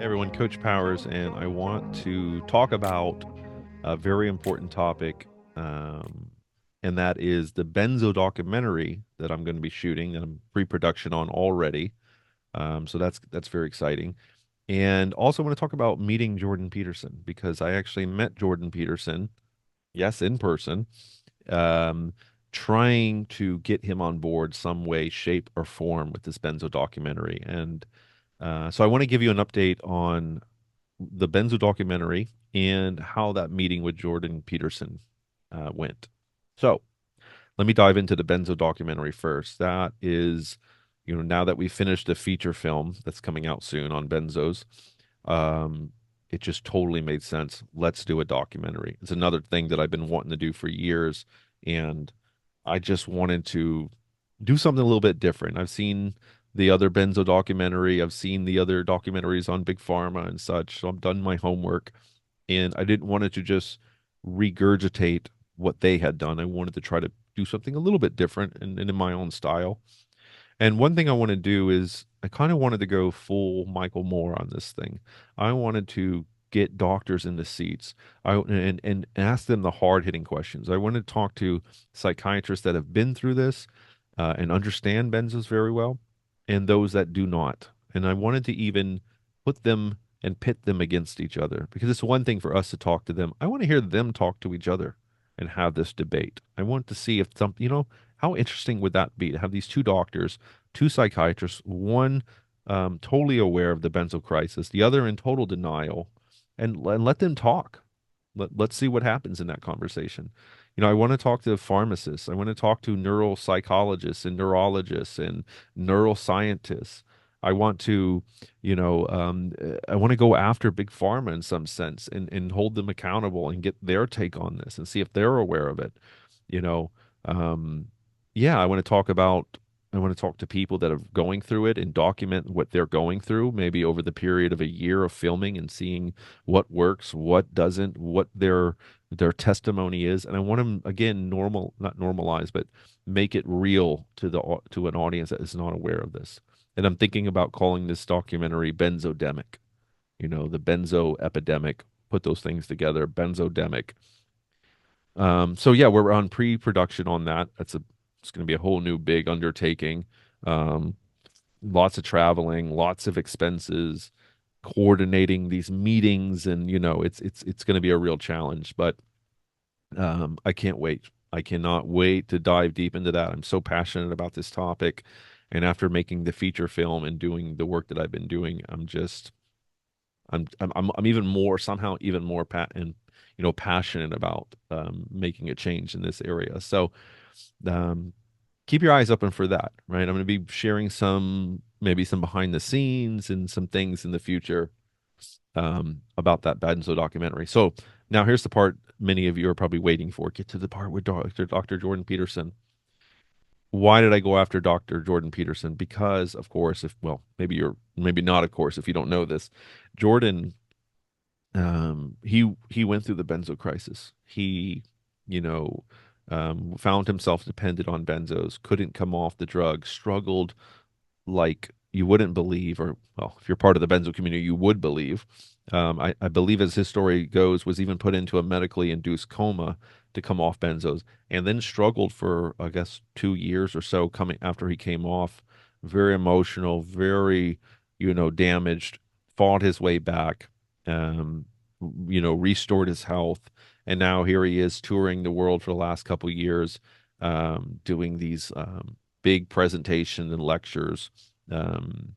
Everyone, Coach Powers, and I want to talk about a very important topic, um, and that is the Benzo documentary that I'm going to be shooting, that I'm pre-production on already. So that's very exciting. And also, I want to talk about meeting Jordan Peterson because I actually met Jordan Peterson, yes, in person, um, trying to get him on board some way, shape, or form with this Benzo documentary. And so I want to give you an update on the Benzo documentary and how that meeting with Jordan Peterson went. So let me dive into the Benzo documentary first. That is, now that we finished the feature film that's coming out soon on benzos, um, it just totally made sense. Let's do a documentary. It's another thing that I've been wanting to do for years, and I just wanted to do something a little bit different. I've seen the other Benzo documentary. I've seen the other documentaries on Big Pharma and such. So I've done my homework, and I didn't want it to just regurgitate what they had done. I wanted to try to do something a little bit different and in my own style. And one thing I want to do is I kind of wanted to go full Michael Moore on this thing. I wanted to get doctors in the seats. And ask them the hard-hitting questions. I want to talk to psychiatrists that have been through this and understand benzos very well, and those that do not. And I wanted to even put them and pit them against each other because it's one thing for us to talk to them. I want to hear them talk to each other and have this debate. I want to see if how interesting would that be to have these two doctors, two psychiatrists, one totally aware of the benzo crisis, the other in total denial, and let them talk. Let's see what happens in that conversation. I want to talk to pharmacists. I want to talk to neuropsychologists and neurologists and neuroscientists. I want to, I want to go after big pharma in some sense and hold them accountable and get their take on this and see if they're aware of it. You know, um, yeah, I want to talk to people that are going through it and document what they're going through, maybe over the period of a year of filming and seeing what works, what doesn't, what their testimony is. And I want them again not normalize, but make it real to to an audience that is not aware of this. And I'm thinking about calling this documentary Benzodemic, the benzo epidemic, put those things together, Benzodemic. So yeah, we're on pre-production on that. It's going to be a whole new big undertaking. Um, Lots of traveling, lots of expenses, coordinating these meetings, and it's going to be a real challenge. But I can't wait. I cannot wait to dive deep into that. I'm so passionate about this topic, and after making the feature film and doing the work that I've been doing, I'm even more somehow even more passionate about making a change in this area. So um, keep your eyes open for that, right? I'm going to be sharing maybe some behind the scenes and some things in the future about that Benzo documentary. So now here's the part many of you are probably waiting for. Get to the part with Dr. Jordan Peterson. Why did I go after Dr. Jordan Peterson? Because, of course, maybe not, of course, if you don't know this, Jordan, he went through the benzo crisis. He, you know, found himself dependent on benzos, couldn't come off the drug, struggled like you wouldn't believe, or well, if you're part of the benzo community, you would believe. I believe, as his story goes, was even put into a medically induced coma to come off benzos, and then struggled for, I guess, 2 years or so coming after he came off. Very emotional, very, damaged. Fought his way back. Um, restored his health, and now here he is touring the world for the last couple of years, doing these big presentations and lectures, um,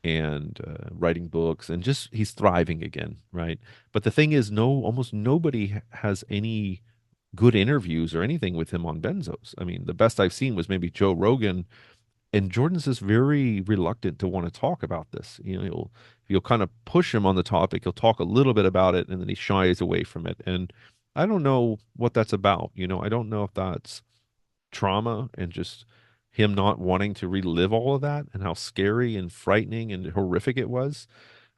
and writing books, and just he's thriving again, right? But the thing is, no, almost nobody has any good interviews or anything with him on benzos. I mean, the best I've seen was maybe Joe Rogan, and Jordan's just very reluctant to want to talk about this. You'll kind of push him on the topic. He'll talk a little bit about it, and then he shies away from it. And I don't know what that's about. I don't know if that's trauma and just him not wanting to relive all of that and how scary and frightening and horrific it was.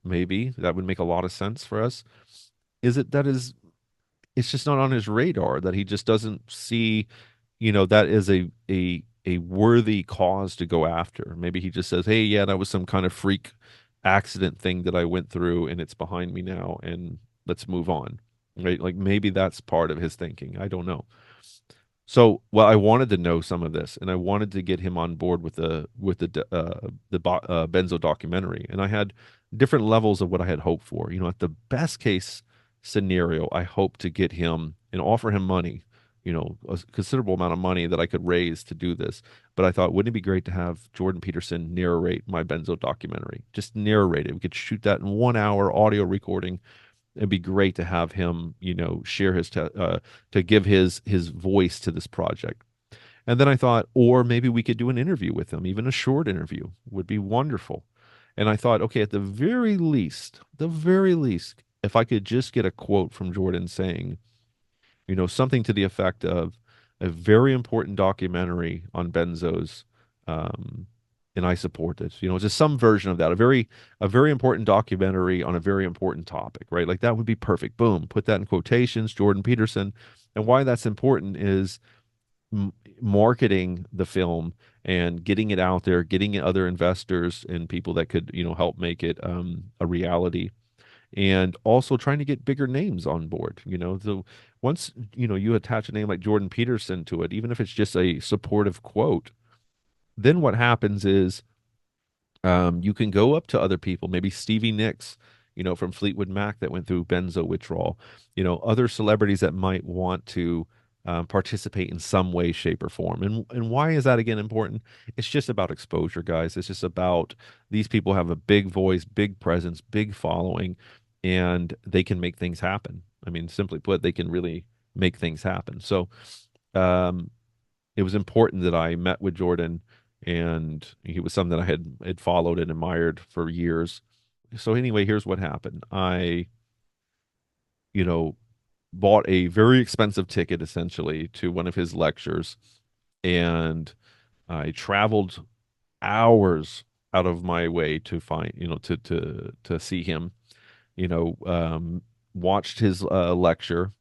Maybe that would make a lot of sense for us. Is it that is it's just not on his radar, that he just doesn't see, that is a worthy cause to go after. Maybe he just says, "Hey, yeah, that was some kind of freak, accident thing that I went through and it's behind me now and let's move on. Right? Like maybe that's part of his thinking. I don't know. So, well, I wanted to know some of this, and I wanted to get him on board with the Benzo documentary. And I had different levels of what I had hoped for. You know, at the best case scenario, I hoped to get him and offer him money, you know, a considerable amount of money that I could raise to do this. But I thought, wouldn't it be great to have Jordan Peterson narrate my Benzo documentary? Just narrate it. We could shoot that in 1 hour audio recording. It'd be great to have him, you know, share to give his voice to this project. And then I thought, or maybe we could do an interview with him, even a short interview would be wonderful. And I thought, okay, at the very least, if I could just get a quote from Jordan saying, you know, something to the effect of a very important documentary on benzos, um, and I support this. You know, just some version of that. A very important documentary on a very important topic, right? Like that would be perfect. Boom, put that in quotations, Jordan Peterson. And why that's important is m marketing the film and getting it out there, getting other investors and people that could, you know, help make it a reality and also trying to get bigger names on board. You know, so once you know you attach a name like Jordan Peterson to it, even if it's just a supportive quote, then what happens is you can go up to other people, maybe Stevie Nicks, you know, from Fleetwood Mac that went through benzo withdrawal, you know, other celebrities that might want to participate in some way, shape, or form. And why is that again important? It's just about exposure, guys. It's just about these people have a big voice, big presence, big following, and they can make things happen. I mean, simply put, they can really make things happen. So, um, it was important that I met with Jordan, and he was someone that I had followed and admired for years. So anyway, here's what happened. I, you know, bought a very expensive ticket essentially to one of his lectures, and I traveled hours out of my way to find, you know, to see him. You know, watched his lecture.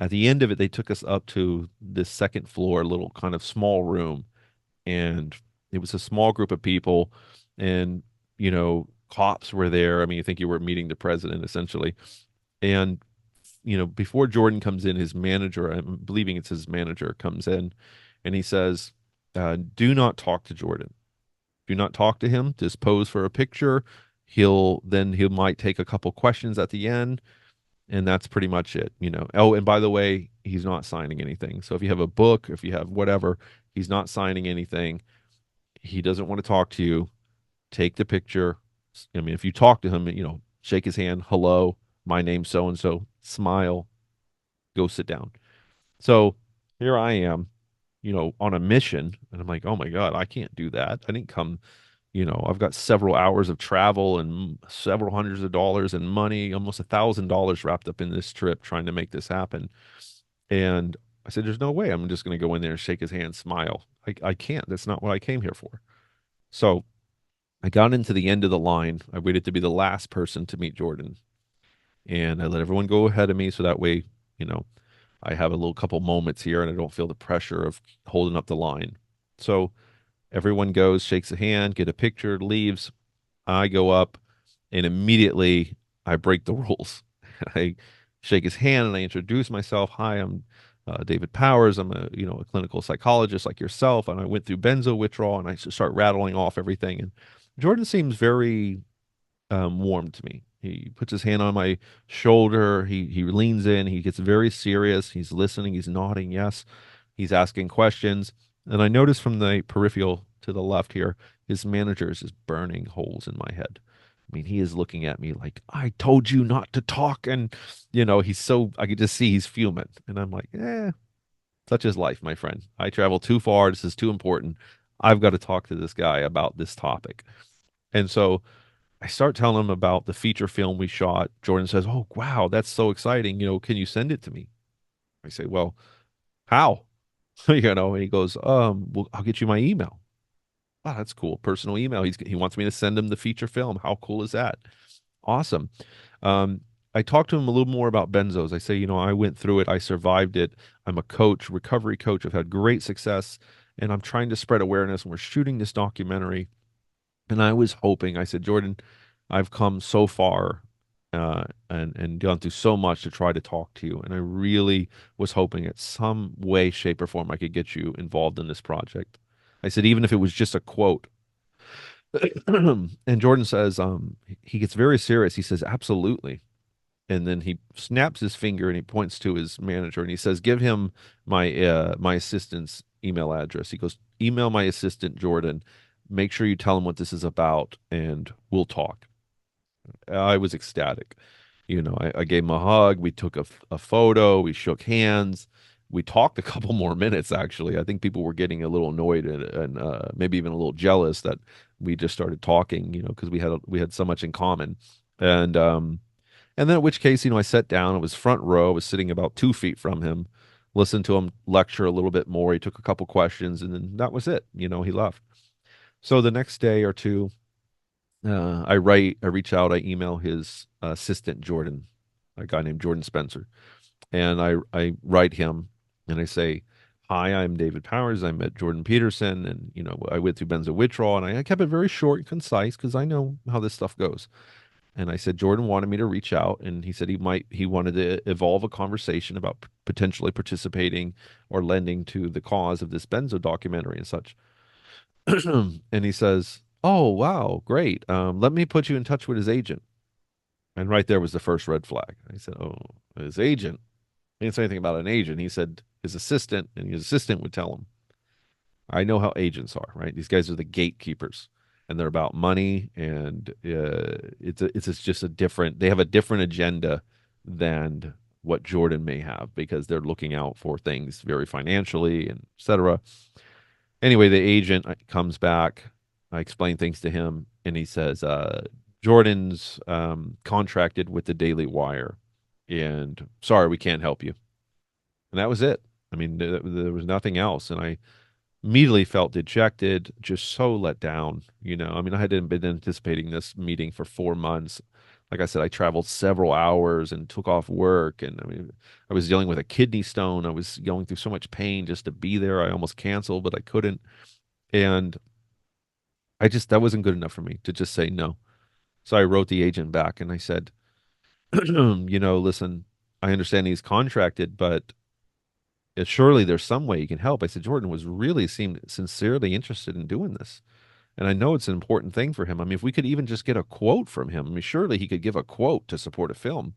At the end of it, they took us up to this second floor, little kind of small room, and it was a small group of people, and you know, cops were there. I mean, you think you were meeting the president essentially, and you know, before Jordan comes in, his manager, I'm believing it's his manager, comes in, and he says, "Do not talk to Jordan. Do not talk to him. Just pose for a picture. He might take a couple questions at the end." And that's pretty much it, you know. Oh, and by the way, he's not signing anything. So if you have a book, if you have whatever, he's not signing anything. He doesn't want to talk to you. Take the picture. I mean, if you talk to him, you know, shake his hand. Hello, my name's so and so. Smile. Go sit down. So here I am, you know, on a mission, and I'm like, oh my God, I can't do that. I didn't come, you know, I've got several hours of travel and several hundreds of dollars and money, almost $1,000 wrapped up in this trip trying to make this happen. And I said, there's no way I'm just going to go in there and shake his hand, smile. I can't. That's not what I came here for. So I got into the end of the line. I waited to be the last person to meet Jordan. And I let everyone go ahead of me so that way, you know, I have a little couple moments here and I don't feel the pressure of holding up the line. So everyone goes, shakes a hand, get a picture, leaves. I go up and immediately I break the rules. I shake his hand and I introduce myself. Hi, I'm David Powers. I'm a a clinical psychologist like yourself, and I went through benzo withdrawal. And I just start rattling off everything. And Jordan seems very warm to me. He puts his hand on my shoulder. He leans in. He gets very serious. He's listening. He's nodding yes. He's asking questions. And I notice from the peripheral to the left here, his manager is just burning holes in my head. I mean, he is looking at me like, I told you not to talk. And, I could just see he's fuming. And I'm like, such is life, my friend. I travel too far. This is too important. I've got to talk to this guy about this topic. And so I start telling him about the feature film we shot. Jordan says, oh, wow, that's so exciting. Can you send it to me? I say, well, how? And he goes, well, I'll get you my email. Oh, that's cool. Personal email. He wants me to send him the feature film. How cool is that? Awesome. Um, I talked to him a little more about benzos. I say, I went through it. I survived it. I'm a coach, recovery coach. I've had great success, and I'm trying to spread awareness. And we're shooting this documentary. And I was hoping, I said, Jordan, I've come so far and gone through so much to try to talk to you. And I really was hoping at some way, shape, or form I could get you involved in this project. I said, even if it was just a quote. And Jordan says, he gets very serious. He says, absolutely. And then he snaps his finger and he points to his manager and he says, give him my assistant's email address. He goes, email my assistant, Jordan. Make sure you tell him what this is about and we'll talk. I was ecstatic. I gave him a hug. We took a photo. We shook hands. We talked a couple more minutes, actually. I think people were getting a little annoyed and maybe even a little jealous that we just started talking, because we had so much in common. And and then at which case, I sat down. It was front row. I was sitting about 2 feet from him, listened to him lecture a little bit more. He took a couple questions, and then that was it. He left. So the next day or two, I reach out, I email his assistant, Jordan, a guy named Jordan Spencer, and I write him and I say, "Hi, I'm David Powers. I met Jordan Peterson, and I went through benzo withdrawal, and I kept it very short and concise because I know how this stuff goes." And I said Jordan wanted me to reach out, and he said he wanted to evolve a conversation about potentially participating or lending to the cause of this benzo documentary and such. And he says, "Oh, wow, great. Let me put you in touch with his agent." And right there was the first red flag. I said, "Oh, his agent." He didn't say anything about an agent. He said his assistant, and his assistant would tell him. I know how agents are, right? These guys are the gatekeepers, and they're about money, and just a different. They have a different agenda than what Jordan may have because they're looking out for things very financially and et cetera. Anyway, the agent comes back. I explain things to him, and he says, Jordan's contracted with the Daily Wire, and sorry, we can't help you. And that was it. I mean, there was nothing else. And I immediately felt dejected, just so let down. I mean, I hadn't been anticipating this meeting for 4 months. Like I said, I traveled several hours and took off work. And I mean, I was dealing with a kidney stone. I was going through so much pain just to be there. I almost canceled, but I couldn't. And that wasn't good enough for me to just say no. So I wrote the agent back and I said, listen, I understand he's contracted, but surely there's some way you can help. I said, Jordan seemed sincerely interested in doing this. And I know it's an important thing for him. I mean, if we could even just get a quote from him, I mean, surely he could give a quote to support a film.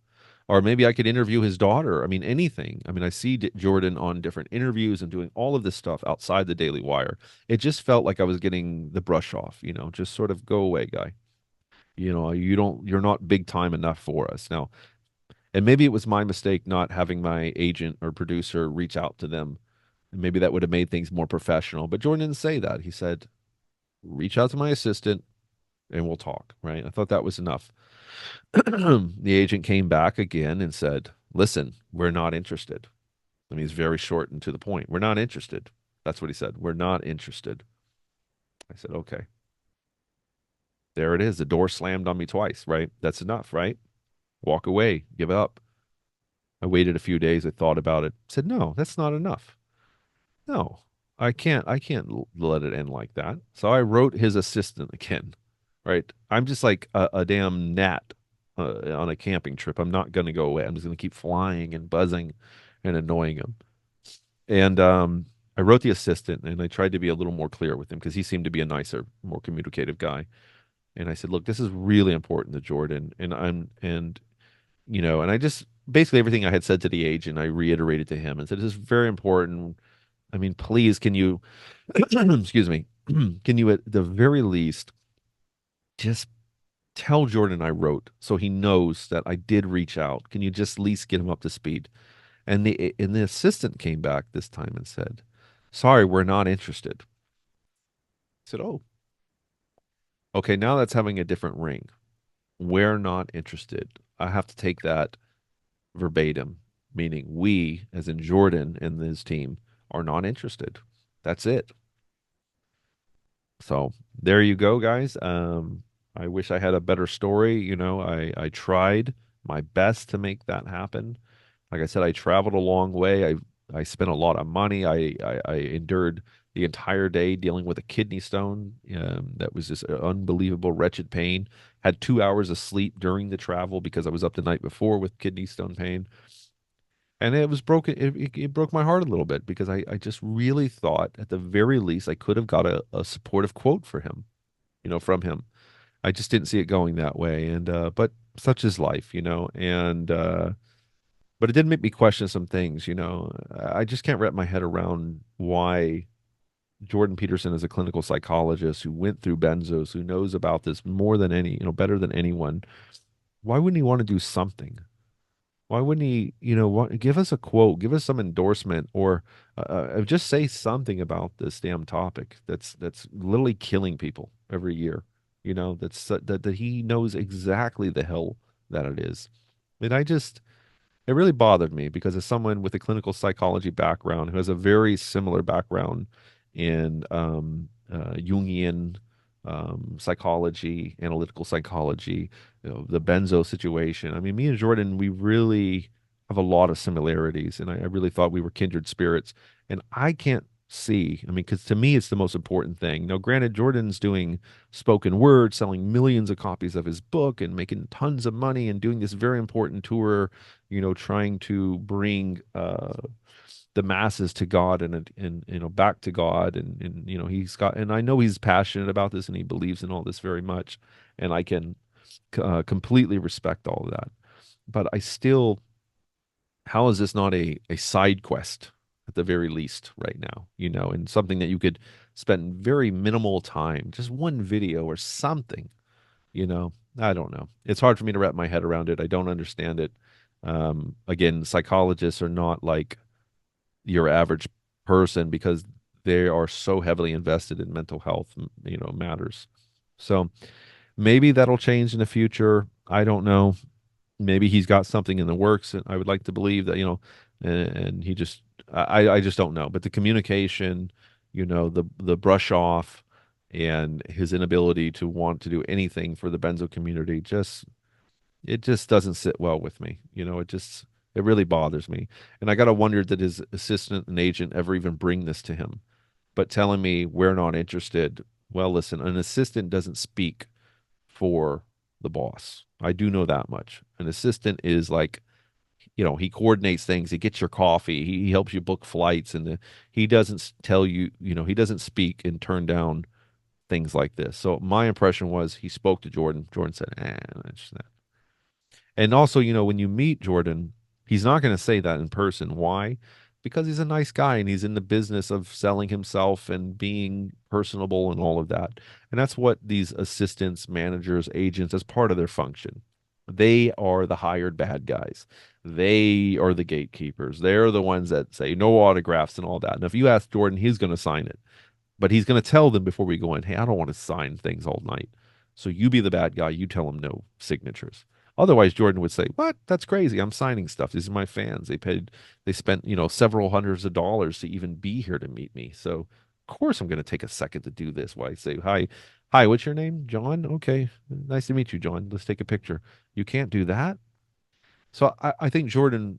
Or maybe I could interview his daughter. I mean, anything. I mean, I see Jordan on different interviews and doing all of this stuff outside the Daily Wire. It just felt like I was getting the brush off, just sort of go away, guy. You're not big time enough for us. Now, and maybe it was my mistake not having my agent or producer reach out to them. And maybe that would have made things more professional. But Jordan didn't say that. He said, reach out to my assistant and we'll talk, right? I thought that was enough. The agent came back again and said, listen, we're not interested. I mean, he's very short and to the point. We're not interested. That's what he said. We're not interested. I said, okay. There it is. The door slammed on me twice, right? That's enough, right? Walk away, give up. I waited a few days. I thought about it. Said, no, that's not enough. No, I can't let it end like that. So I wrote his assistant again, right? I'm just like a damn gnat on a camping trip. I'm not going to go away. I'm just going to keep flying and buzzing and annoying him. And I wrote the assistant and I tried to be a little more clear with him because he seemed to be a nicer, more communicative guy. And I said, look, this is really important to Jordan. And I just basically everything I had said to the agent, I reiterated to him and said, this is very important. I mean, please, can you, excuse me, can you at the very least just tell Jordan I wrote so he knows that I did reach out? Can you just at least get him up to speed? And the assistant came back this time and said, sorry, we're not interested. I said, oh, okay, now that's having a different ring. We're not interested. I have to take that verbatim, meaning we, as in Jordan and his team, are not interested. That's it. So there you go, guys. I wish I had a better story. I tried my best to make that happen. Like I said, I traveled a long way. I spent a lot of money. I endured the entire day dealing with a kidney stone that was just unbelievable, wretched pain. Had 2 hours of sleep during the travel because I was up the night before with kidney stone pain. And it was broken. It broke my heart a little bit because I just really thought at the very least I could have got a supportive quote for him, from him. I just didn't see it going that way. And, but such is life, but it did make me question some things. I just can't wrap my head around why Jordan Peterson is a clinical psychologist who went through benzos, who knows about this more than better than anyone. Why wouldn't he want to do something? Why wouldn't he, give us a quote, give us some endorsement, or just say something about this damn topic that's literally killing people every year. That he knows exactly the hell that it is. And it really bothered me because as someone with a clinical psychology background who has a very similar background in Jungian psychology, analytical psychology, the benzo situation. I mean, me and Jordan, we really have a lot of similarities, and I really thought we were kindred spirits. And I can't see, I mean, because to me, it's the most important thing. Now, granted, Jordan's doing spoken word, selling millions of copies of his book and making tons of money and doing this very important tour, trying to bring the masses to God and back to God and he's got and I know he's passionate about this and he believes in all this very much and I can completely respect all of that. But I still, how is this not a side quest at the very least right now? And something that you could spend very minimal time, just one video or something. I don't know. It's hard for me to wrap my head around it. I don't understand it. Again, psychologists are not like your average person because they are so heavily invested in mental health, matters. So maybe that'll change in the future. I don't know. Maybe he's got something in the works, and I would like to believe that, and he just, I just don't know. But the communication, the brush off, and his inability to want to do anything for the benzo community it just doesn't sit well with me. It really bothers me. And I got to wonder did his assistant and agent ever even bring this to him? But telling me we're not interested. Well, listen, an assistant doesn't speak for the boss. I do know that much. An assistant is like, he coordinates things. He gets your coffee. He helps you book flights, and he doesn't tell you, he doesn't speak and turn down things like this. So my impression was he spoke to Jordan. Jordan said, that's that. And also, when you meet Jordan, he's not going to say that in person. Why? Because he's a nice guy and he's in the business of selling himself and being personable and all of that. And that's what these assistants, managers, agents, as part of their function. They are the hired bad guys. They are the gatekeepers. They're the ones that say no autographs and all that. And if you ask Jordan, he's going to sign it. But he's going to tell them before we go in, hey, I don't want to sign things all night. So you be the bad guy. You tell him no signatures. Otherwise, Jordan would say, "What? That's crazy. I'm signing stuff. These are my fans. They spent, several hundreds of dollars to even be here to meet me. So, of course, I'm going to take a second to do this." Why I say, hi, what's your name? John? Okay. Nice to meet you, John. Let's take a picture. You can't do that. So I think Jordan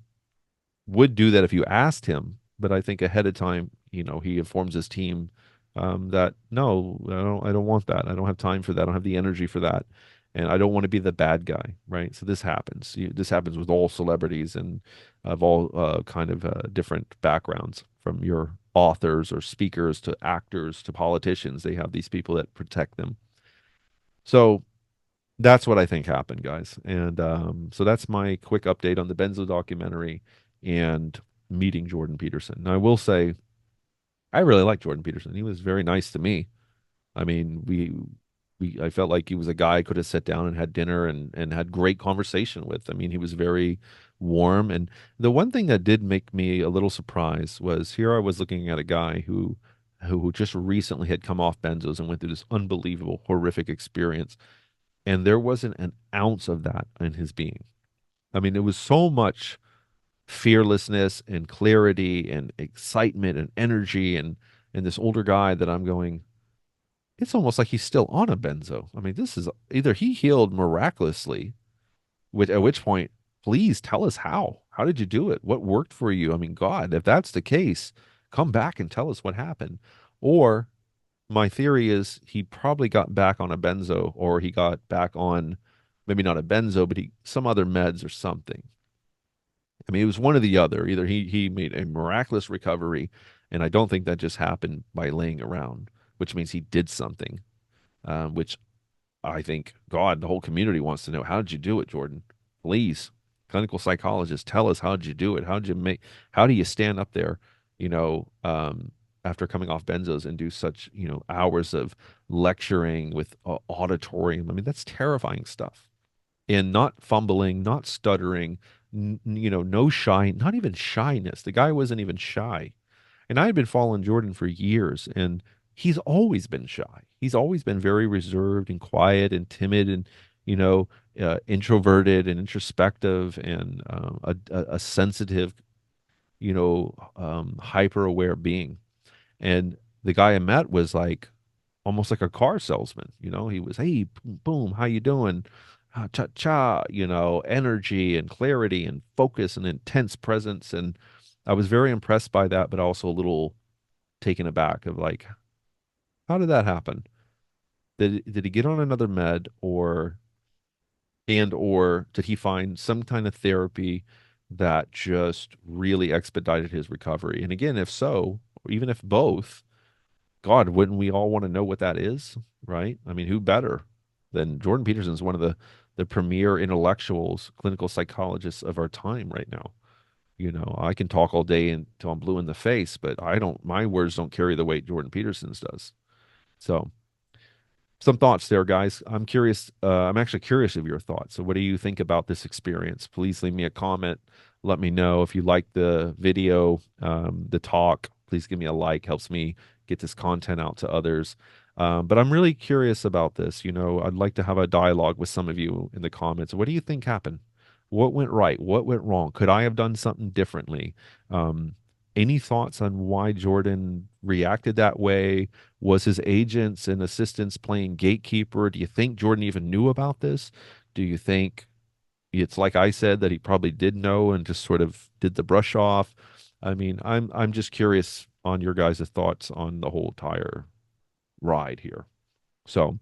would do that if you asked him, but I think ahead of time, he informs his team that no, I don't want that. I don't have time for that. I don't have the energy for that, and I don't want to be the bad guy, right? So this happens. This happens with all celebrities and of all kind of different backgrounds, from your authors or speakers to actors to politicians. They have these people that protect them. So that's what I think happened, guys. And so that's my quick update on the Benzo documentary and meeting Jordan Peterson. Now, I will say, I really like Jordan Peterson. He was very nice to me. I mean, I felt like he was a guy I could have sat down and had dinner and had great conversation with. I mean, he was very warm. And the one thing that did make me a little surprised was here I was looking at a guy who just recently had come off benzos and went through this unbelievable, horrific experience. And there wasn't an ounce of that in his being. I mean, it was so much fearlessness and clarity and excitement and energy and this older guy that I'm going, it's almost like he's still on a benzo. I mean, this is either he healed miraculously, at which point, please tell us how. how did you do it? What worked for you? I mean, God, if that's the case, come back and tell us what happened. Or my theory is he probably got back on a benzo, or he got back on maybe not a benzo, but some other meds or something. I mean, it was one or the other. Either he made a miraculous recovery, and I don't think that just happened by laying around, which means he did something, which I think God, the whole community wants to know. How did you do it, Jordan? Please, clinical psychologist, tell us, how did you do it? How do you stand up there, you know, after coming off benzos and do such, hours of lecturing with auditorium? I mean, that's terrifying stuff. And not fumbling, not stuttering, no shy, not even shyness. The guy wasn't even shy. And I had been following Jordan for years, and he's always been shy. He's always been very reserved and quiet and timid and, introverted and introspective and a sensitive, hyper aware being. And the guy I met was like almost like a car salesman. He was, hey, boom, boom, how you doing? Cha cha, energy and clarity and focus and intense presence. And I was very impressed by that, but also a little taken aback of like, how did that happen? Did he get on another med, or did he find some kind of therapy that just really expedited his recovery? And again, if so, or even if both, God, wouldn't we all want to know what that is, right? I mean, who better than Jordan Peterson is one of the premier intellectuals, clinical psychologists of our time right now. I can talk all day until I'm blue in the face, but my words don't carry the weight Jordan Peterson's does. So some thoughts there, guys. I'm curious. I'm actually curious of your thoughts. So, what do you think about this experience? Please leave me a comment. Let me know if you like the video, the talk. Please give me a like. Helps me get this content out to others. But I'm really curious about this. I'd like to have a dialogue with some of you in the comments. What do you think happened? What went right? What went wrong? Could I have done something differently? Any thoughts on why Jordan reacted that way? Was his agents and assistants playing gatekeeper? Do you think Jordan even knew about this? Do you think it's like I said, that he probably did know and just sort of did the brush off? I mean, I'm just curious on your guys' thoughts on the whole entire ride here. So,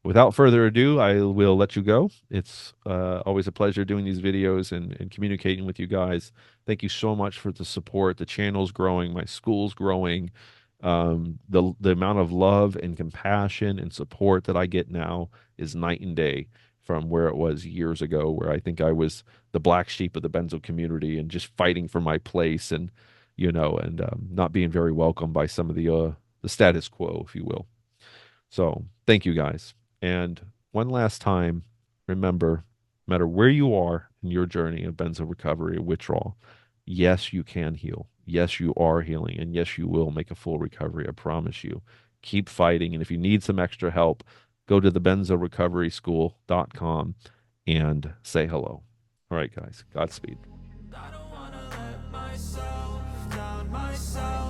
without further ado, I will let you go. It's always a pleasure doing these videos and communicating with you guys. Thank you so much for the support. The channel's growing, my school's growing. The amount of love and compassion and support that I get now is night and day from where it was years ago, where I think I was the black sheep of the benzo community and just fighting for my place, and not being very welcome by some of the status quo, if you will. So thank you guys. And one last time, remember, no matter where you are in your journey of benzo recovery or withdrawal, yes, you can heal. Yes, you are healing. And yes, you will make a full recovery. I promise you. Keep fighting. And if you need some extra help, go to the benzorecoveryschool.com and say hello. All right, guys. Godspeed. I don't wanna let myself down myself.